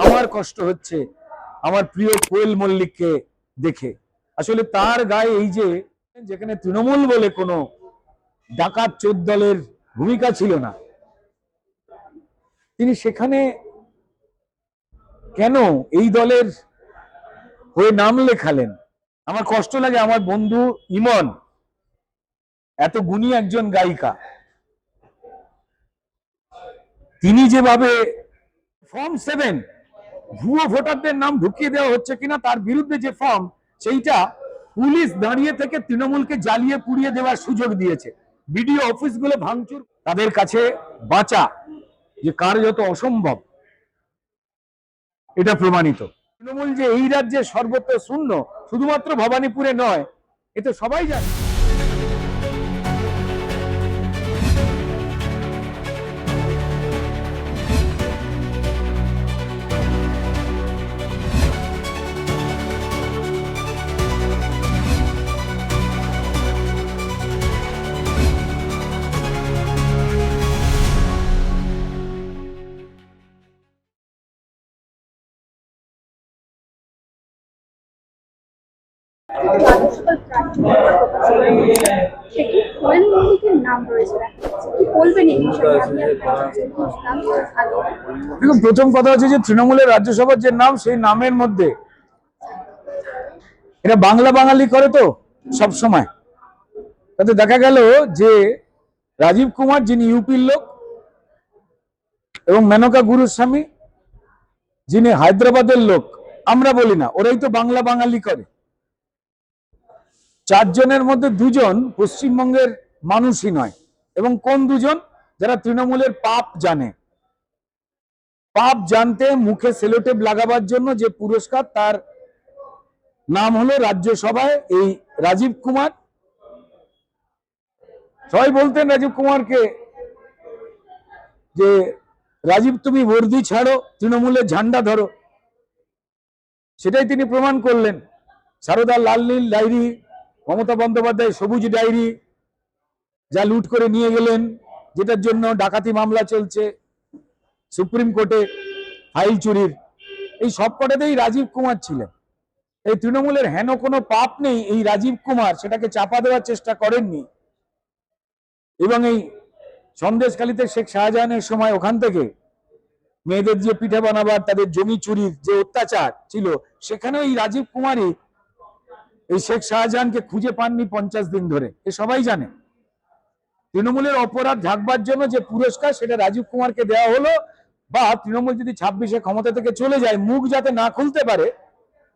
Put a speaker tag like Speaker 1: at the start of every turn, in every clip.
Speaker 1: আমার কষ্ট হচ্ছে আমার প্রিয় কোয়েল মল্লিককে দেখে। আসলে তার গায়ে এই যে, যেখানে তৃণমূল বলে কোনো ডাকাত চোর দলের ভূমিকা ছিল না, তিনি সেখানে কেন এই দলের হয়ে নাম লেখালেন? আমার কষ্ট লাগে। আমার বন্ধু ইমন এত গুণী একজন গায়িকা, তিনি যেভাবে ফর্ম 7 ভুয়ো ভোটারদের নাম ঢুকিয়ে দেওয়া হচ্ছে কিনা তার বিরুদ্ধে যে ফর্ম, সেইটা পুলিশ দাঁড়িয়ে থেকে তৃণমূলকে জ্বালিয়ে পুড়িয়ে দেওয়ার সুযোগ দিয়েছে। বিডিও অফিসগুলো ভাঙচুর, তাদের কাছে বাঁচা যে কার্যত অসম্ভব, এটা প্রমাণিত। তৃণমূল যে এই রাজ্যে সর্বত্র শূন্য, শুধুমাত্র ভবানীপুরে নয়, এটা সবাই জানে। দেখুন, প্রথম কথা হচ্ছে যে তৃণমূলের রাজ্যসভার যে নাম, সেই নামের মধ্যে এটা বাংলা বাঙালি করে তো সব সময়। তাতে দেখা গেল যে রাজীব কুমার, যিনি ইউপির লোক, এবং মেনকা গুরুস্বামী, যিনি হায়দ্রাবাদের লোক, আমরা বলি না, ওরাই তো বাংলা বাঙালি করে। 4 জনের মধ্যে 2 জন পশ্চিমবঙ্গের মানুষই নয়। এবং কোন 2 জন? যারা তৃণমূলের পাপ জানে। পাপ জানতে মুখে সেলোটেপ লাগাবার জন্য যে পুরস্কার, তার নাম হলো রাজ্যসভায় এই রাজীব কুমার। সবাই বলতেন রাজীব কুমারকে যে, রাজীব তুমি বর্দি ছাড়ো, তৃণমূলের ঝান্ডা ধরো। সেটাই তিনি প্রমাণ করলেন। সারদা লাল নীল ডায়েরি, মমতা বন্দ্যোপাধ্যায় সবুজ ডায়েরি, যা লুট করে নিয়ে গেলেন, যেটার জন্য ডাকাতি মামলা চলছে সুপ্রিম কোর্টে, ফাইল চুরির, এই সব কটাতেই রাজীব কুমার ছিলেন। এই তৃণমূলের হেন কোনো পাপ নেই, এই রাজীব কুমার সেটাকে চাপা দেওয়ার চেষ্টা করেননি। এবং এই সন্দেশখালীতে শেখ শাহজাহানের সময় ওখান থেকে মেয়েদের যে পিঠা বানাবার, তাদের জমি চুরির যে অত্যাচার ছিল, সেখানেও এই রাজীব কুমারই এই শেখ শাহজাহানকে খুঁজে পাননি 50 দিন ধরে। এ সবাই জানে। তৃণমূলের অপরাধ ঢাকবার জন্য যে পুরস্কার, সেটা রাজীব কুমারকে দেওয়া হলো। বা তৃণমূল যদি 26-এ ক্ষমতা থেকে চলে যায়, মুখ যাতে না খুলতে পারে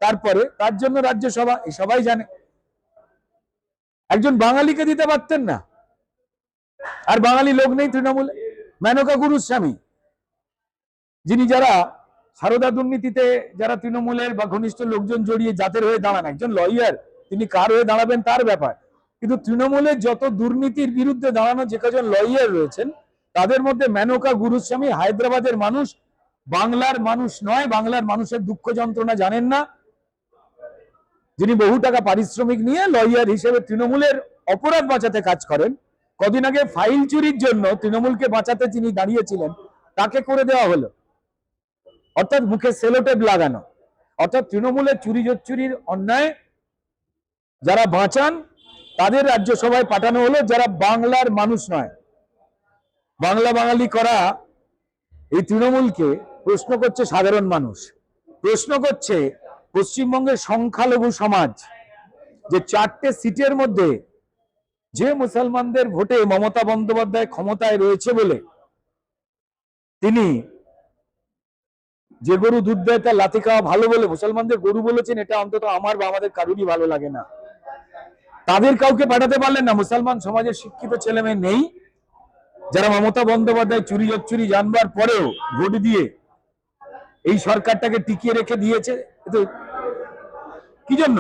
Speaker 1: তারপরে, তার জন্য রাজ্যসভা, এই সবাই জানে। একজন বাঙালিকে দিতে পারতেন না? আর বাঙালি লোক নেই তৃণমূলে? মেনকা গুরুস্বামী, যিনি যারা সারদা দুর্নীতিতে যারা তৃণমূলের বা ঘনিষ্ঠ লোকজন জড়িয়ে জাতের হয়ে দাঁড়ান, একজন লয়ার, তিনি কার হয়ে দাঁড়াবেন তার ব্যাপার। কিন্তু তৃণমূলের যত দুর্নীতির বিরুদ্ধে দাঁড়ানো যে কজন লয়ার রয়েছেন, তাদের মধ্যে মেনকা গুরুস্বামী হায়দ্রাবাদের মানুষ, বাংলার মানুষ নয়, বাংলার মানুষের দুঃখ যন্ত্রণা জানেন না, যিনি বহু টাকা পারিশ্রমিক নিয়ে লয়ার হিসেবে তৃণমূলের অপরাধ বাঁচাতে কাজ করেন। কদিন আগে ফাইল চুরির জন্য তৃণমূলকে বাঁচাতে যিনি দাঁড়িয়েছিলেন, তাকে করে দেওয়া হলো, অর্থাৎ মুখে সেলোটেপ লাগানো। অর্থাৎ তৃণমূলের চুরির অন্যায় যারা বাঁচান, তাদের রাজ্যসভায় পাঠানো হলো, যারা বাংলার মানুষ নয়। বাংলা বাঙালি করা এই তৃণমূলকে প্রশ্ন করছে সাধারণ মানুষ, প্রশ্ন করছে পশ্চিমবঙ্গের সংখ্যালঘু সমাজ, যে 4টে সিটের মধ্যে যে মুসলমানদের ভোটে মমতা বন্দ্যোপাধ্যায় ক্ষমতায় রয়েছে বলে তিনি যে গরু দুধ দেয় তার লাথি খাওয়া ভালো বলে মুসলমানদের গরু বলেছেন, এটা অন্তত আমার বা আমাদের কারুরই ভালো লাগে না। তাদের কাউকে পাঠাতে পারলেন না। মুসলমান সমাজের শিক্ষিত ছেলে মেয়ে নেই, যারা মমতা বন্দ্যোপাধ্যায় চুরি জানবার পরেও ভোট দিয়ে এই সরকারটাকে টিকিয়ে রেখে দিয়েছে। কি জন্য?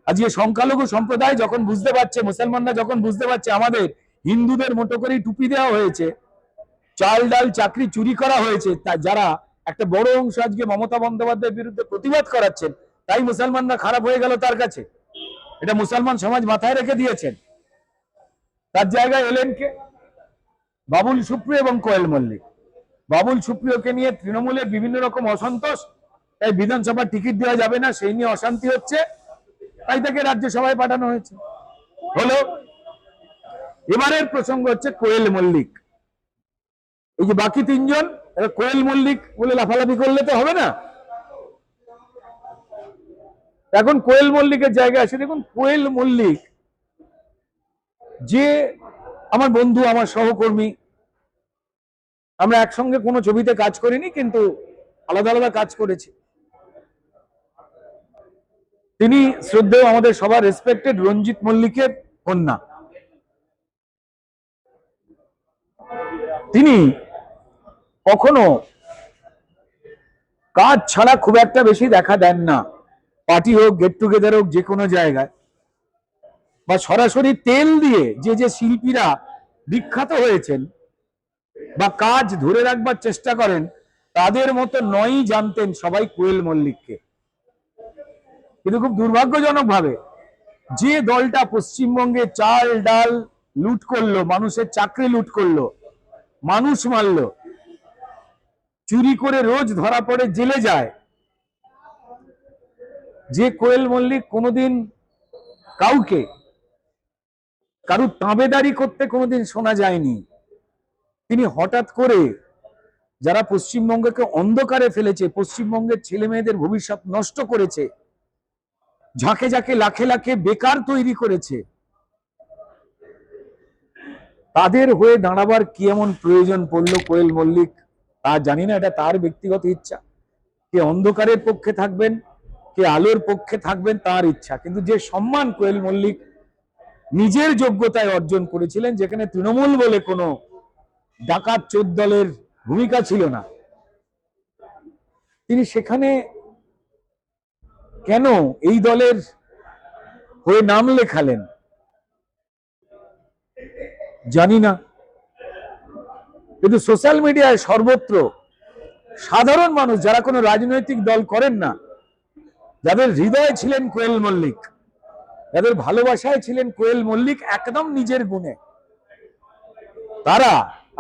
Speaker 1: আজকে সংখ্যালঘু সম্প্রদায় যখন বুঝতে পারছে, মুসলমানরা যখন বুঝতে পারছে আমাদের হিন্দুদের মতো করেই টুপি দেওয়া হয়েছে, চাল ডাল চাকরি চুরি করা হয়েছে, তা যারা একটা বড় অংশ আজকে মমতা বন্দ্যোপাধ্যায়ের বিরুদ্ধে প্রতিবাদ করাচ্ছেন, তাই মুসলমানরা খারাপ হয়ে গেল তার কাছে। এটা মুসলমান সমাজ মাথায় রেখে দিয়েছেন। তার জায়গায় এলেন কে? বাবুল সুপ্রিয় এবং কোয়েল মল্লিক। বাবুল সুপ্রিয়কে নিয়ে তৃণমূলের বিভিন্ন রকম অসন্তোষ, তাই বিধানসভার টিকিট দেওয়া যাবে না, সেই নিয়ে অশান্তি হচ্ছে, তাই তাকে রাজ্যসভায় পাঠানো হয়েছে। হলো। এবারের প্রসঙ্গ হচ্ছে কোয়েল মল্লিক। এই যে বাকি তিনজন, কোয়েল মল্লিক বলে লাফালাফি করলে তো হবে না। এখন কোয়েল মল্লিকের জায়গায় আসে। দেখুন, কোয়েল মল্লিক যে আমার বন্ধু, আমার সহকর্মী, আমরা একসঙ্গে কোনো ছবিতে কাজ করিনি, কিন্তু আলাদা আলাদা কাজ করেছি। তিনি শ্রদ্ধেয় আমাদের সবার রেসপেক্টেড রঞ্জিত মল্লিকের কন্যা। তিনি কখনো কাজ ছাড়া খুব একটা বেশি দেখা দেন না, পার্টি হোক, গেট টুগেদার হোক, যে কোনো জায়গায়, বা সরাসরি তেল দিয়ে যে শিল্পীরা বিখ্যাত হয়েছেন বা কাজ ধরে রাখবার চেষ্টা করেন, তাদের মতো নয়ই জানতেন সবাই কোয়েল মল্লিককে। কিন্তু খুব দুর্ভাগ্যজনক ভাবে যে দলটা পশ্চিমবঙ্গে চাল ডাল লুট করলো, মানুষের চাকরি লুট করলো, মানুষ মারলো, চুরি করে রোজ ধরা পড়ে জেলে যায়, যে কোয়েল মল্লিক কোনোদিন কাউকে কারুর তাঁবেদারি করতে কোনোদিন শোনা যায়নি, তিনি হঠাৎ করে যারা পশ্চিমবঙ্গকে অন্ধকারে ফেলেছে, পশ্চিমবঙ্গের ছেলে মেয়েদের ভবিষ্যৎ নষ্ট করেছে, ঝাঁকে ঝাঁকে লাখে লাখে বেকার তৈরি করেছে, তাদের হয়ে দাঁড়াবার কি এমন প্রয়োজন পড়লো কোয়েল মল্লিক, তা জানি না। এটা তার ব্যক্তিগত ইচ্ছা। কে অন্ধকারের পক্ষে থাকবেন, কে আলোর পক্ষে থাকবেন, তার ইচ্ছা। কিন্তু যে সম্মান কোয়েল মল্লিক নিজের যোগ্যতায় অর্জন করেছিলেন, যেখানে তৃণমূল বলে কোনো ডাকাত চোর দলের ভূমিকা ছিল না, তিনি সেখানে কেন এই দলের হয়ে নাম লেখালেন জানি না। কিন্তু সোশ্যাল মিডিয়ায় সর্বত্র সাধারণ মানুষ, যারা কোনো রাজনৈতিক দল করেন না, যাদের হৃদয়ে ছিলেন কোয়েল মল্লিক, যাদের ভালোবাসায় ছিলেন কোয়েল মল্লিক একদম নিজের গুণে, তারা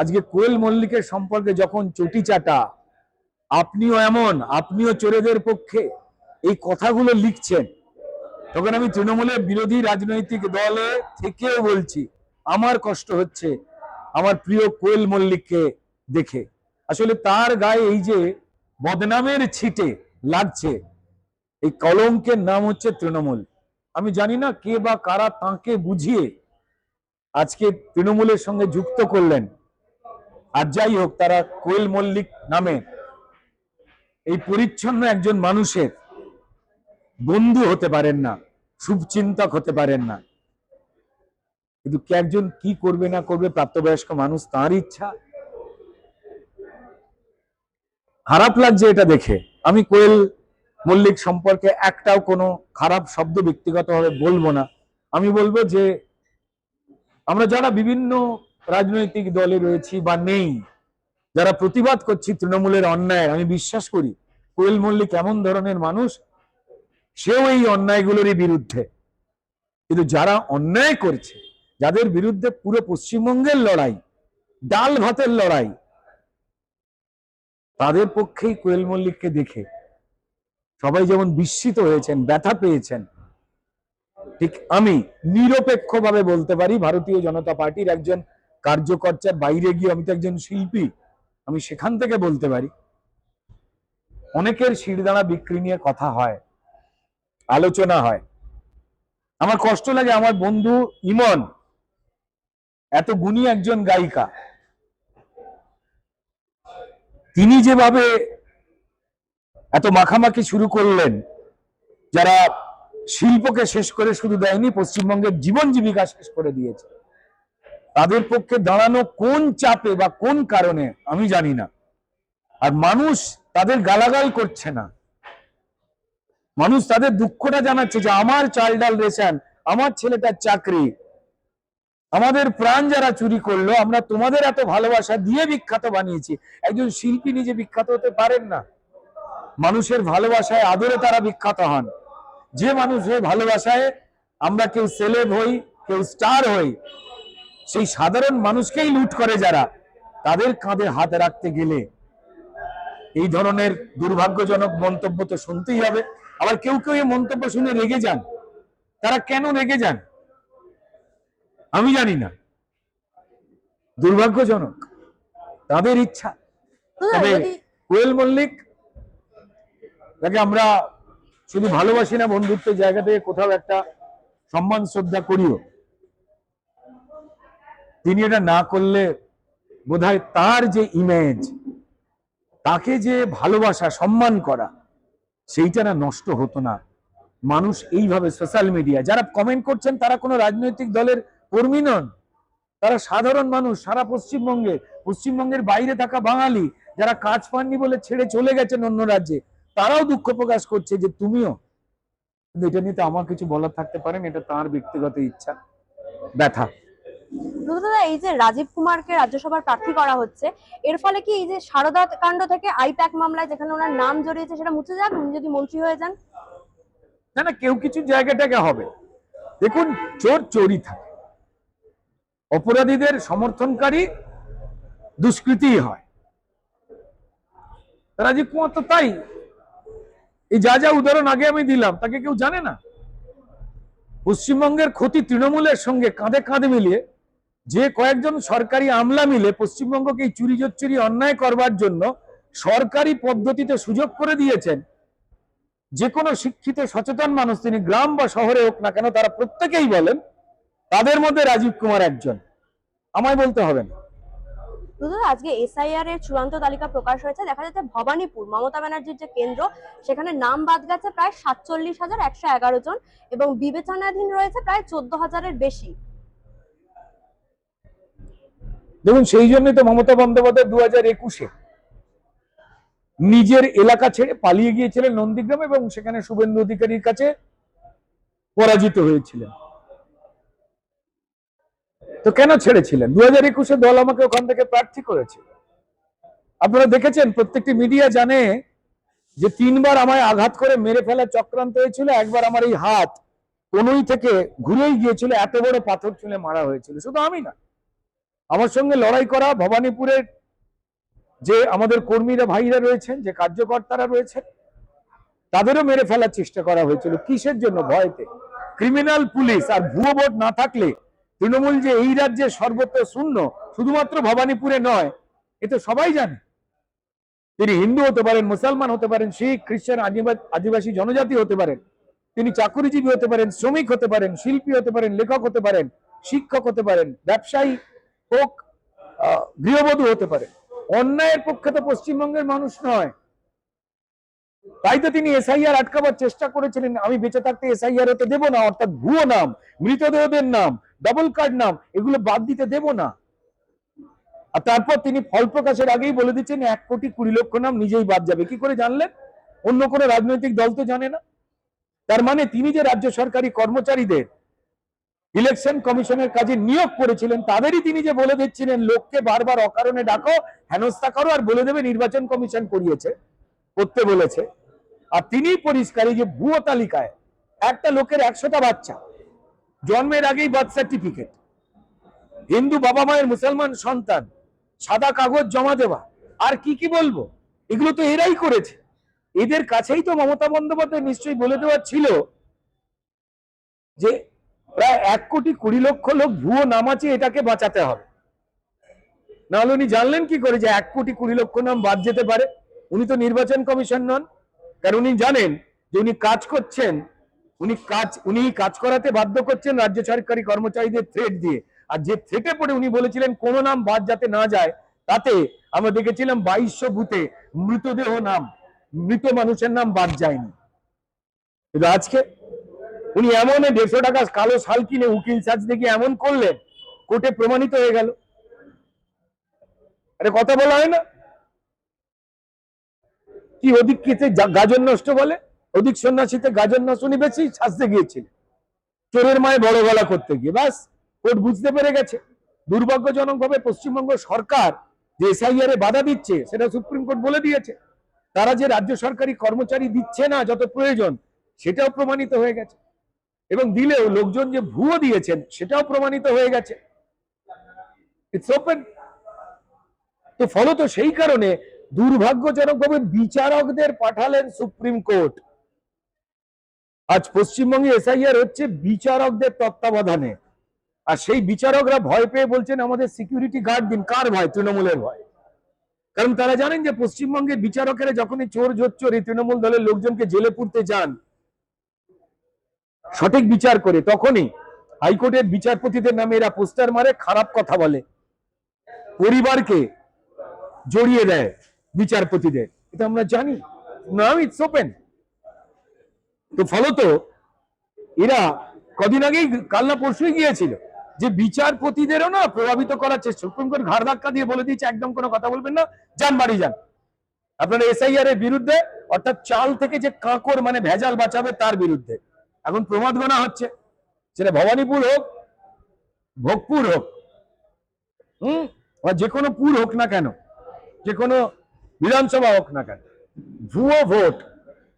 Speaker 1: আজকে কোয়েল মল্লিকের সম্পর্কে যখন চটি চাটা, আপনিও এমন, আপনিও চোরেদের পক্ষে, এই কথাগুলো লিখছেন, তখন আমি তৃণমূলের বিরোধী রাজনৈতিক দলে থেকেও বলছি, আমার কষ্ট হচ্ছে আমার প্রিয় কোয়েল মল্লিককে দেখে। আসলে তার গায়ে এই যে বদনামের ছিটে লাগছে, এই কলঙ্কের নাম হচ্ছে তৃণমূল। আমি জানি না কে বা কারা তাকে বুঝিয়ে আজকে তৃণমূলের সঙ্গে যুক্ত করলেন। আর যাই হোক, তারা কোয়েল মল্লিক নামে এই পরিচ্ছন্ন একজন মানুষের বন্ধু হতে পারেন না, শুভচিন্তক হতে পারেন না। কিন্তু কে একজন কি করবে না করবে, প্রাপ্তবয়স্ক মানুষ, তার ইচ্ছা। খারাপ লাগছে এটা দেখে। আমি কোয়েল মল্লিক সম্পর্কে একটাও কোনো খারাপ শব্দ ব্যক্তিগতভাবে বলবো না। আমি বলবো যে আমরা যারা বিভিন্ন রাজনৈতিক দলে রয়েছি বা নেই, যারা প্রতিবাদ করছি তৃণমূলের অন্যায়, আমি বিশ্বাস করি কোয়েল মল্লিক এমন ধরনের মানুষ, সেও এই অন্যায়গুলোরই বিরুদ্ধে। কিন্তু যারা অন্যায় করছে, যাদের বিরুদ্ধে পুরো পশ্চিমবঙ্গের লড়াই, ডাল ভাতের লড়াই, তাদের পক্ষেই কোয়েল মল্লিককে দেখে সবাই যেমন বিস্মিত হয়েছেন, ব্যথা পেয়েছেন, ঠিক আমি নিরপেক্ষভাবে বলতে পারি ভারতীয় জনতা পার্টির একজন কার্যকর্তার বাইরে গিয়ে, আমি তো একজন শিল্পী, আমি সেখান থেকে বলতে পারি, অনেকের শিরদাঁড়া বিক্রি নিয়ে কথা হয়, আলোচনা হয়। আমার কষ্ট লাগে, আমার বন্ধু ইমন এত গুণী একজন গায়িকা, তিনি যেভাবে এত মাখামাখি শুরু করলেন, যারা শিল্পকে শেষ করে শুধু দেয়নি, পশ্চিমবঙ্গের জীবন জীবিকা শেষ করে দিয়েছে, তাদের পক্ষে দাঁড়ানো কোন চাপে বা কোন কারণে আমি জানি না। আর মানুষ তাদের গালাগাল করছে না, মানুষ তাদের দুঃখটা জানাচ্ছে যে আমার চাল ডাল রেশন, আমার ছেলেটার চাকরি, আমাদের প্রাণ যারা চুরি করলো, আমরা তোমাদের এত ভালোবাসা দিয়ে বিখ্যাত বানিয়েছি। একজন শিল্পী নিজে বিখ্যাত হতে পারেন না, মানুষের ভালোবাসায় আদরে তারা বিখ্যাত হন। যে মানুষের ভালোবাসায় আমরা কেউ সেলেব হই, কেউ স্টার হই, সেই সাধারণ মানুষকেই লুট করে যারা, তাদের কাঁধে হাত রাখতে গেলে এই ধরনের দুর্ভাগ্যজনক মন্তব্য তো শুনতেই হবে। আবার কেউ কেউ এই মন্তব্য শুনে রেগে যান। তারা কেন রেগে যান আমি জানি না, দুর্ভাগ্যজনক, তাদের ইচ্ছা। তবে কোয়েল মল্লিক তাকে আমরা শুধু ভালোবাসি না, বন্ধুত্বের জায়গা থেকে কোথাও একটা সম্মান শ্রদ্ধা করিও। তিনি এটা না করলে বোধহয় তার যে ইমেজ, তাকে যে ভালোবাসা সম্মান করা, সেইটা না নষ্ট হতো না। মানুষ এইভাবে সোশ্যাল মিডিয়া যারা কমেন্ট করছেন তারা কোনো রাজনৈতিক দলের কর্মী নন, তারা সাধারণ মানুষ। সারা পশ্চিমবঙ্গের বাইরে থাকা বাঙালি যারা কাজ পাননি বলে ছেড়ে চলে গেছেন অন্য রাজ্যে, তারাও দুঃখ প্রকাশ করছে যে তুমিও। কিন্তু এটা নিয়ে তো আমার কিছু বলার থাকতে পারেন, এটা তার ব্যক্তিগত ইচ্ছা, ব্যথা।
Speaker 2: এই যে রাজীব কুমারকে রাজ্যসভার প্রার্থী করা হচ্ছে, এর ফলে কি এই যে সারদা কাণ্ড থেকে আইপ্যাক মামলায় যেখানে ওনার নাম জড়িয়েছে সেটা মুছে যাবে উনি যদি মন্ত্রী হয়ে যান?
Speaker 1: না না, কেউ কিছু জায়গাটাকে হবে। দেখুন, চোর চোরই থাকে, অপরাধীদের সমর্থনকারী দুষ্কৃতি হয়। রাজীব কুমার তো তাই। এই যা যা উদাহরণ আগে আমি দিলাম তাকে কেউ জানে না। পশ্চিমবঙ্গের ক্ষতি তৃণমূলের সঙ্গে কাঁধে কাঁধে মিলিয়ে যে কয়েকজন সরকারি আমলা মিলে পশ্চিমবঙ্গকে চুরি জচ্চুরি অন্যায় করবার জন্য সরকারি পদ্ধতিতে সুযোগ করে দিয়েছেন। যে কোনো শিক্ষিত সচেতন মানুষ, তিনি গ্রাম বা শহরে হোক না কেন, তারা প্রত্যেকেই বলেন তাদের মধ্যে রাজীব কুমার একজন। আমায় বলতে হবে না।
Speaker 2: আজকে এসআইআর এর চূড়ান্ত তালিকা প্রকাশ হয়েছে। দেখা যাচ্ছে ভবানীপুর মমতা ব্যানার্জির যে কেন্দ্র, সেখানে নাম বাদ গেছে প্রায় 47,111 জন এবং বিবেচনাধীন রয়েছে প্রায় 14,000-এর বেশি।
Speaker 1: দেখুন, সেই জন্যই তো মমতা বন্দ্যোপাধ্যায় 2021-এ নিজের এলাকা ছেড়ে পালিয়ে গিয়েছিলেন নন্দীগ্রাম এবং সেখানে শুভেন্দু অধিকারীর কাছে পরাজিত হয়েছিলেন। তো কেন ছেড়েছিলেন? 2021-এ দল আমাকে ওখান থেকে প্রার্থী করেছে। আপনারা দেখেছেন, প্রত্যেকটি মিডিয়া জানে যে 3 বার আমায় আঘাত করে মেরে ফেলার চক্রান্ত হয়েছিল। একবার আমার এই হাত কোনই থেকে ঘুরেই গিয়েছিল, এত বড় পাথর ছুঁড়ে মারা হয়েছিল। শুধু আমি না, আমার সঙ্গে লড়াই করা ভবানীপুরের যে আমাদের কর্মীরা ভাইরা রয়েছেন, যে কার্যকর্তারা রয়েছেন, তাদেরও মেরে ফেলার চেষ্টা করা হয়েছিল। কিসের জন্য? ভয়তে। ক্রিমিনাল পুলিশ আর ভুয়ো ভোট না থাকলে তৃণমূল যে এই রাজ্যে সর্বত্র শূন্য, শুধুমাত্র ভবানীপুরে নয়, এ তো সবাই জানে। তিনি হিন্দু হতে পারেন, মুসলমান হতে পারেন, শিখ, খ্রিস্টান, আদিবাসী জনজাতি হতে পারেন, তিনি চাকুরিজীবী হতে পারেন, শ্রমিক হতে পারেন, শিল্পী হতে পারেন, লেখক হতে পারেন, শিক্ষক হতে পারেন, ব্যবসায়ী হোক, গৃহবধূ হতে পারেন। অন্যায়ের পক্ষে তো পশ্চিমবঙ্গের মানুষ নয়। তাই তো তিনি এসআইআর আটকাবার চেষ্টা করেছিলেন। আমি বেঁচে থাকতে এসআইআর হতে দেব না, অর্থাৎ ভুয়ো নাম, মৃতদেহদের নাম, ডাবল কার্ড নাম, এগুলো বাদ দিতে দেব না। আর তারপর তিনি ফল প্রকাশের আগেই বলে দিচ্ছেন 1,20,00,000 নাম নিজেই বাদ যাবে। কি করে জানলেন? অন্য কোনো রাজনৈতিক দল তো জানে না। তার মানে তিনি যে রাজ্য সরকারি কর্মচারীদের ইলেকশন কমিশনের কাজে নিয়োগ করেছিলেন, তাদেরই তিনি যে বলে দিচ্ছিলেন লোককে বারবার অকারণে ডাকো, হেনস্থা করো, আর বলে দেবে নির্বাচন কমিশন করিয়েছে, করতে বলেছে। আর তিনি পরিষ্কার যে ভুয়ো তালিকায় একটা লোকের 100টা বাচ্চা, জন্মের আগেই বার্থ সার্টিফিকেট, হিন্দু বাবা মায়ের মুসলমান সন্তান, সাদা কাগজ জমা দেওয়া, আর কি কি বলবো, এগুলো তো এরাই করেছে। এদের কাছেই তো মমতা বন্দ্যোপাধ্যায় নিশ্চয়ই বলে দেওয়া ছিল যে প্রায় 1,20,00,000 লোক ভুয়ো নাম আছে, এটাকে বাঁচাতে হবে। নাহলে উনি জানলেন কি করে যে 1,20,00,000 নাম বাদ যেতে পারে? উনি তো নির্বাচন কমিশন নন। কারণ উনি জানেন যে উনি কাজ করছেন, উনি কাজ করাতে বাধ্য করছেন রাজ্য সরকারি কর্মচারীদের থ্রেট দিয়ে। আর যে থ্রেটে পড়ে উনি বলেছিলেন কোনো নাম বাদ যাতে না যায়, তাতে আমরা দেখেছিলাম 2200 বুথে মৃতদেহ নাম, মৃত মানুষের নাম বাদ যায়নি। কিন্তু আজকে উনি এমন 150 টাকা কালো শাল কিনে উকিল সাজ দেখে এমন করলেন, কোর্টে প্রমাণিত হয়ে গেল। আরে কথা বলা হয় না কি? অধিক কিতে গাজন নষ্ট বলে, অধিক সন্ন্যাসীতে গাজন নষ্ট। উনি বেশি সাজতে গিয়েছিলেন চোরের মায়ে বড় গলা করতে গিয়ে। ব্যাস, কোর্ট বুঝতে পেরে গেছে। দুর্ভাগ্যজনক ভাবে পশ্চিমবঙ্গ সরকার যে এসআইআর এ বাধা দিচ্ছে, সেটা সুপ্রিম কোর্ট বলে দিয়েছে। তারা যে রাজ্য সরকারি কর্মচারী দিচ্ছে না যত প্রয়োজন, সেটাও প্রমাণিত হয়ে গেছে। এবং দিলেও লোকজন যে ভুয়ো দিয়েছেন, সেটাও প্রমাণিত হয়ে গেছে। It's open. তো ফলত সেই কারণে দুর্ভাগ্যজনকভাবে বিচারকদের পাঠালেন সুপ্রিম কোর্ট। আজ পশ্চিমবঙ্গে এসআইআর হচ্ছে বিচারকদের তত্ত্বাবধানে, আর সেই বিচারকরা ভয় পেয়ে বলছেন আমাদের সিকিউরিটি গার্ড দিন। কার ভয়? তৃণমূলের ভয়। কারণ তারা জানেন যে পশ্চিমবঙ্গের বিচারকেরা যখনই চোর জোচ্চোর এই তৃণমূল দলের লোকজনকে জেলে পুরতে যান সঠিক বিচার করে, তখনই হাইকোর্টের বিচারপতিদের নামে এরা পোস্টার মারে, খারাপ কথা বলে, পরিবারকে জড়িয়ে দেয় বিচারপতিদের। এটা আমরা জানি, নাও ইটস ওপেন। তো ফলত এরা কদিন আগেই, কাল না পরশুই গিয়েছিল যে বিচারপতিদেরও না প্রভাবিত করার চেষ্টা। সুপ্রিম কোর্ট ঘাড় ধাক্কা দিয়ে বলে দিয়েছে একদম কোনো কথা বলবেন না, যান বাড়ি যান। আপনারা এসআইআর এর বিরুদ্ধে, অর্থাৎ চাল থেকে যে কাঁকর মানে ভেজাল বাঁচাবে তার বিরুদ্ধে এখন প্রমাদ গোনা হচ্ছে, সেটা ভবানীপুর হোক, ভোগপুর হোক, যে কোনো পুর হোক না কেন, যে কোনো বিধানসভা হোক না কেন, ভুয়ো ভোট।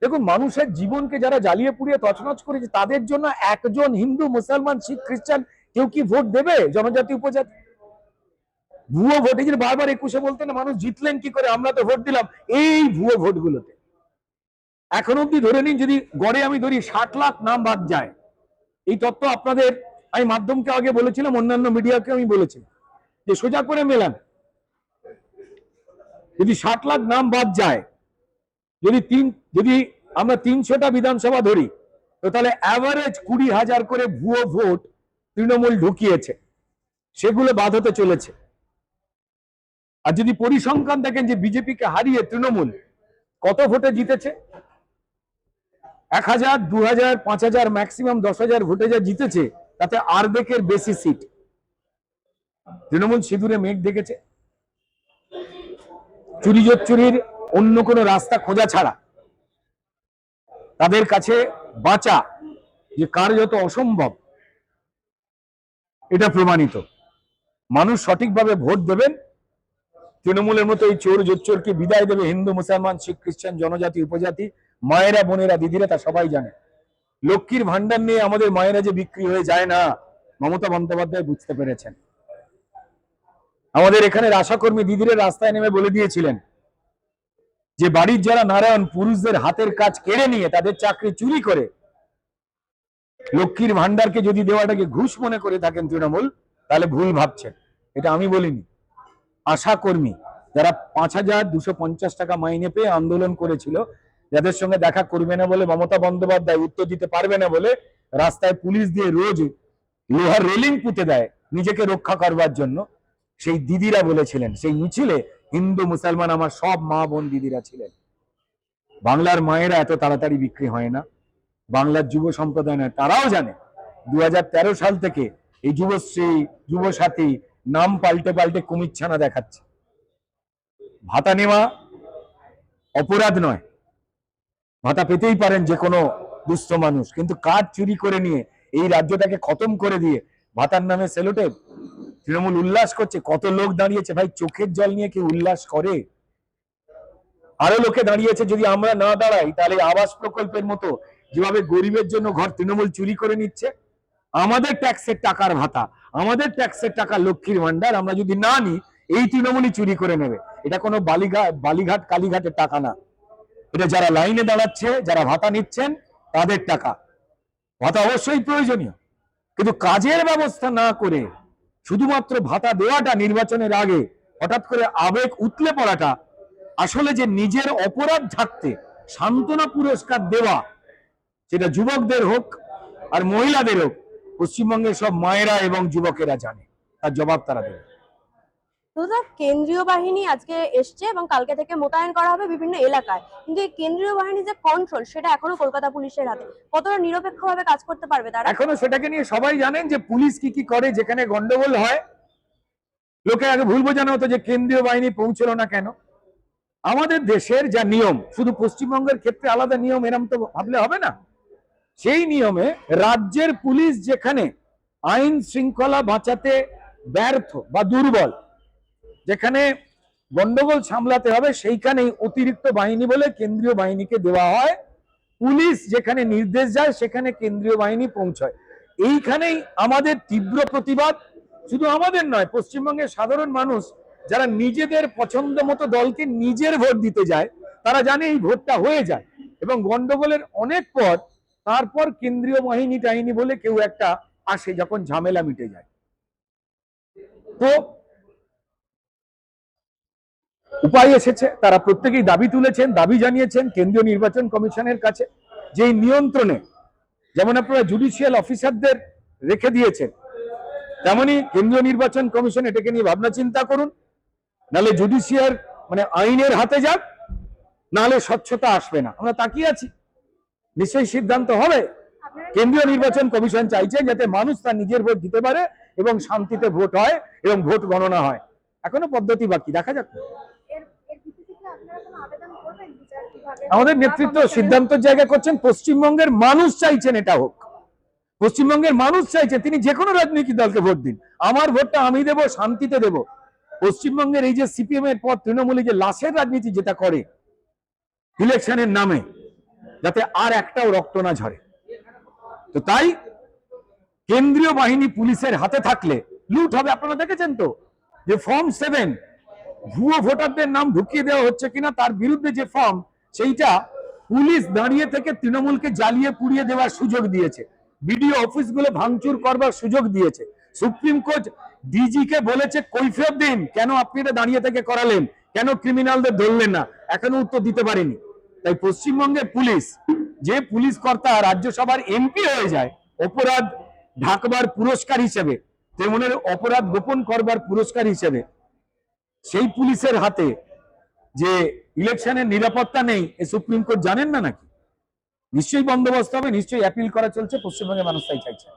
Speaker 1: দেখুন, মানুষের জীবনকে যারা জ্বালিয়ে পুড়িয়ে তছনছ করেছে তাদের জন্য একজন হিন্দু, মুসলমান, শিখ, খ্রিস্টান কেউ কি ভোট দেবে? জনজাতি, উপজাতি? ভুয়ো ভোট, এই যে বারবার 21-এ বলতেন মানুষ জিতলেন কি করে, আমরা তো ভোট দিলাম, এই ভুয়ো ভোটগুলোতে এখন অব্দি ধরে নিন, যদি গড়ে আমি ধরি 60 লাখ নাম বাদ যায়, এই তথ্য আপনাদের আমি মাধ্যমকে আগে বলেছিলাম, অন্যান্য মিডিয়াকে আমি বলেছিলাম যে সোজা করে মেলান, যদি 60 লাখ নাম বাদ যায়, যদি আমরা 300টা বিধানসভা ধরি, তো তাহলে অ্যাভারেজ 20,000 করে ভুয়ো ভোট তৃণমূল ঢুকিয়েছে, সেগুলো বাদ হতে চলেছে। আর যদি পরিসংখ্যান দেখেন যে বিজেপিকে হারিয়ে তৃণমূল কত ভোটে জিতেছে, 1000, 2000, 5000, ম্যাক্সিমাম 10,000 ভোটে যা জিতেছে, তাতে অর্ধেকের বেশি সিট তৃণমূল সিঁদুরে মেঘ দেখেছে। চুরি জোচ্চুরির অন্য কোনো রাস্তা খোঁজা ছাড়া তাদের কাছে বাঁচা যে কার্যত অসম্ভব, এটা প্রমাণিত। মানুষ সঠিকভাবে ভোট দেবেন, তৃণমূলের মতো এই চোর জোচ্চোরকে বিদায় দেবে হিন্দু, মুসলমান, শিখ, খ্রিস্টান, জনজাতি, উপজাতি, মায়েরা, বোনেরা, দিদিরা, তা সবাই জানে। লক্ষ্মীর ভান্ডার নিয়ে আমাদের মায়েরা যে বিক্রি হয়ে যায় না, মমতা বন্দ্যোপাধ্যায় বুঝতে পেরেছেন। আমাদের এখানে আশাকর্মী দিদিরা রাস্তায় নেমে বলে দিয়েছিলেন যে বাড়ির যারা নারায়ণ, পুরুষদের হাতের কাজ কেড়ে নিয়ে তাদের চাকরি চুরি করে লক্ষ্মীর ভান্ডারকে যদি দেওয়াটাকে ঘুষ মনে করে থাকেন তৃণমূল, তাহলে ভুল ভাবছেন। এটা আমি বলিনি, আশাকর্মী যারা 5,250 টাকা মাইনে পেয়ে আন্দোলন করেছিল, যাদের সঙ্গে দেখা করবে না বলে মমতা বন্দ্যোপাধ্যায় উত্তর দিতে পারবে না বলে রাস্তায় পুলিশ দিয়ে রোজ লোহার রেলিং পুঁতে দেয় নিজেকে রক্ষা করবার জন্য, সেই দিদিরা বলেছিলেন, সেই মিছিলে হিন্দু, মুসলমান, আমার সব মা বোন দিদিরা ছিলেন। বাংলার মায়েরা এত তাড়াতাড়ি বিক্রি হয় না, বাংলার যুব সম্প্রদায় নয়, তারাও জানে 2013 সাল থেকে এই যুবশ্রী, যুবসাথী নাম পাল্টে পাল্টে কুমিরছানা দেখাচ্ছে। ভাতা নেওয়া অপরাধ নয়, ভাতা পেতেই পারেন যে কোনো দুস্থ মানুষ, কিন্তু কার্ড চুরি করে নিয়ে এই রাজ্যটাকে খতম করে দিয়ে ভাতার নামে সেলোটেপ তৃণমূল উল্লাস করছে। কত লোক দাঁড়িয়েছে ভাই, চোখের জল নিয়ে কেউ উল্লাস করে? আরো লোকে দাঁড়িয়েছে। যদি আমরা না দাঁড়াই তাহলে আবাস প্রকল্পের মতো যেভাবে গরিবের জন্য ঘর তৃণমূল চুরি করে নিচ্ছে, আমাদের ট্যাক্সের টাকার ভাতা, আমাদের ট্যাক্সের টাকা লক্ষ্মীর ভান্ডার আমরা যদি না নিই, এই তৃণমূলই চুরি করে নেবে। এটা কোনো বালিঘাট কালীঘাটের টাকা না, এটা যারা লাইনে দাঁড়াচ্ছে, যারা ভাতা নিচ্ছেন তাদের টাকা। ভাতা অবশ্যই প্রয়োজনীয়, কিন্তু কাজের ব্যবস্থা না করে শুধুমাত্র ভাতা দেওয়াটা নির্বাচনের আগে হঠাৎ করে আবেগ উতলে পড়াটা, আসলে যে নিজের অপরাধ ঢাকতে সান্ত্বনা পুরস্কার দেওয়া, সেটা যুবকদের হোক আর মহিলাদের হোক, পশ্চিমবঙ্গের সব মায়েরা এবং যুবকেরা জানে, তার জবাব তারা দেবে।
Speaker 2: কেন্দ্রীয় বাহিনী আজকে এসছে এবং কালকে থেকে মোতায়েন করা হবে বিভিন্ন এলাকায়, কিন্তু এই কেন্দ্রীয় বাহিনীর যে কন্ট্রোল, সেটা এখনো কলকাতা পুলিশের হাতে। কতটা নিরপেক্ষভাবে কাজ করতে পারবে তারা?
Speaker 1: এখনো সেটাকে নিয়ে সবাই জানেন যে পুলিশ কি কি করে। যেখানে গন্ডগোল হয়, লোকে আগে ভুল বোঝানো হতো যে কেন্দ্রীয় বাহিনী পৌঁছলো না কেন। আমাদের দেশের যা নিয়ম, শুধু পশ্চিমবঙ্গের ক্ষেত্রে আলাদা নিয়ম এরম তো ভাবলে হবে না। সেই নিয়মে রাজ্যের পুলিশ যেখানে আইন শৃঙ্খলা বাঁচাতে ব্যর্থ বা দুর্বল, যেখানে গন্ডগোল সামলাতে হবে, সেইখানেই অতিরিক্ত বাহিনী বলে কেন্দ্রীয় বাহিনীকে দেওয়া হয়। পুলিশ যেখানে নির্দেশ যায় সেখানে কেন্দ্রীয় বাহিনী পৌঁছায়। এইখানেই আমাদের তীব্র প্রতিবাদ, শুধু আমাদের নয়, পশ্চিমবঙ্গের সাধারণ মানুষ যারা নিজেদের পছন্দ মতো দলকে নিজের ভোট দিতে যায়, তারা জানে এই ভোটটা হয়ে যায় এবং গন্ডগোলের অনেক পর তারপর কেন্দ্রীয় বাহিনী টাহিনী বলে কেউ একটা আসে যখন ঝামেলা মিটে যায়। তো উপায় এসেছে, তারা প্রত্যেকেই দাবি তুলেছেন, দাবি জানিয়েছেন কেন্দ্রীয় নির্বাচন কমিশনের কাছে যে এই নিয়ন্ত্রণে যেমন আপনারা জুডিশিয়াল অফিসারদের রেখে দিয়েছেন, তেমনি কেন্দ্রীয় নির্বাচন কমিশন এটাকে নিয়ে ভাবনা চিন্তা করুন, নাহলে জুডিশিয়াল মানে আইনের হাতে যাক, নাহলে স্বচ্ছতা আসবে না। আমরা তাকিয়ে আছি, নিশ্চয়ই সিদ্ধান্ত হবে। কেন্দ্রীয় নির্বাচন কমিশন চাইছে যাতে মানুষ তার নিজের ভোট দিতে পারে এবং শান্তিতে ভোট হয় এবং ভোট গণনা হয়। এখনো পদ্ধতি বাকি, দেখা যাক। আমাদের নেতৃত্ব সিদ্ধান্তের জায়গা করছেন, পশ্চিমবঙ্গের মানুষ চাইছেন এটা হোক, পশ্চিমবঙ্গের মানুষ চাইছে তিনি যে কোনো রাজনৈতিক দলকে ভোট দিন, আমার ভোটটা আমি দেব, শান্তিতে দেব। পশ্চিমবঙ্গের এই যে সিপিএম এর পর তৃণমূলে যে লাশের রাজনীতি যেটা করে ইলেকশনের নামে, যাতে আর একটাও রক্ত না ঝরে। তো তাই কেন্দ্রীয় বাহিনী পুলিশের হাতে থাকলে লুট হবে। আপনারা দেখেছেন তো যে ফর্ম 7 ভুয়ো ভোটারদের নাম ঢুকিয়ে দেওয়া হচ্ছে কিনা, তার বিরুদ্ধে যে ফর্ম, সেইটা পুলিশ দাঁড়িয়ে থেকে তৃণমূলকে জ্বালিয়ে পুড়িয়ে দেওয়ার সুযোগ দিয়েছে, বিডিও অফিসগুলো ভাঙচুর করবার সুযোগ দিয়েছে। সুপ্রিম কোর্ট ডিজি কে বলেছে কৈফিয়ত দিন, কেন আপনি এটা দাঁড়িয়ে থেকে করালেন, কেন ক্রিমিনালদের ধরলেন না, এখনো উত্তর দিতে পারেনি। তাই পশ্চিমবঙ্গের পুলিশ, যে পুলিশ কর্তা রাজ্যসভার এমপি হয়ে যায় অপরাধ ঢাকবার পুরস্কার হিসেবে, তৃণমূলের অপরাধ গোপন করবার পুরস্কার হিসেবে, সেই পুলিশের হাতে যে ইলেকশনের নিরাপত্তা নেই, এ সুপ্রিম কোর্ট জানেন না নাকি? নিশ্চয়ই বন্দোবস্ত হবে, নিশ্চয়ই অ্যাপিল করা চলছে, পশ্চিমবঙ্গের মানুষ তাই চাইছে।